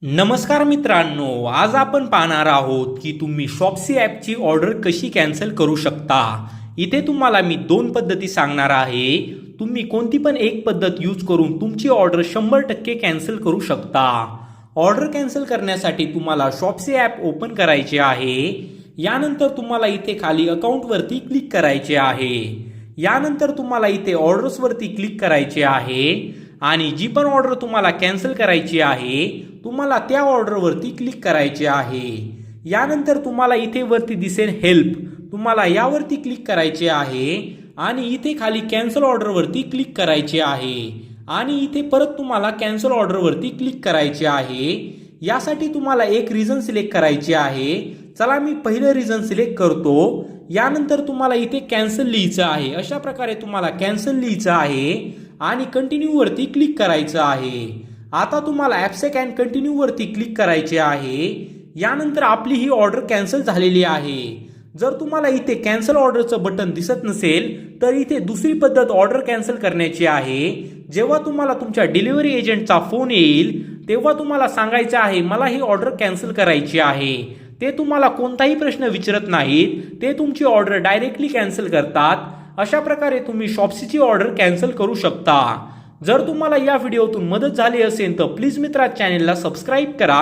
नमस्कार मित्रांनो, आज आपण पाहणार आहोत की तुम्ही शॉप्सी ॲपची ऑर्डर कशी कॅन्सल करू शकता। इथे तुम्हाला मी दोन पद्धती सांगणार आहे। तुम्ही कोणती पण एक पद्धत यूज करून तुमची ऑर्डर 100% कॅन्सल करू शकता। ऑर्डर कॅन्सल करण्यासाठी तुम्हाला शॉप्सी ॲप ओपन करायचे आहे। यानंतर तुम्हाला इथे खाली अकाउंटवरती क्लिक करायचे आहे। यानंतर तुम्हाला इथे ऑर्डर्सवरती क्लिक करायचे आहे आणि जी पण ऑर्डर तुम्हाला कॅन्सल करायची आहे तुम्हाला त्या ऑर्डरवरती क्लिक करायचे आहे। यानंतर तुम्हाला इथे वरती दिसेल हेल्प, तुम्हाला यावरती क्लिक करायचे आहे आणि इथे खाली कॅन्सल ऑर्डरवरती क्लिक करायचे आहे आणि इथे परत तुम्हाला कॅन्सल ऑर्डरवरती क्लिक करायचे आहे। यासाठी तुम्हाला एक रिझन सिलेक्ट करायचे आहे। चला मी पहिलं रिझन सिलेक्ट करतो। यानंतर तुम्हाला इथे कॅन्सल लिहायचं आहे। अशा प्रकारे तुम्हाला कॅन्सल लिहायचं आहे आणि कंटिन्यू वरती क्लिक करायचं आहे। आता तुम्हाला ॲक्सेप्ट अँड कंटिन्यू वरती क्लिक करायचे आहे। यानंतर आपली ही ऑर्डर कॅन्सल झालेली आहे। जर तुम्हाला इथे कॅन्सल ऑर्डरचं बटन दिसत नसेल तर इथे दुसरी पद्धत ऑर्डर कॅन्सल करण्याची आहे। जेव्हा तुम्हाला तुमच्या डिलिव्हरी एजंटचा फोन येईल तेव्हा तुम्हाला सांगायचं आहे मला ही ऑर्डर कॅन्सल करायची आहे। ते तुम्हाला कोणताही प्रश्न विचारत नाहीत, ते तुमची ऑर्डर डायरेक्टली कॅन्सल करतात। अशा प्रकारे तुम्ही शॉप्सीची ऑर्डर कॅन्सल करू शकता। जर तुम्हाला या व्हिडिओतून मदत झाली असेल तर प्लीज मित्रा चॅनेलला सबस्क्राईब करा।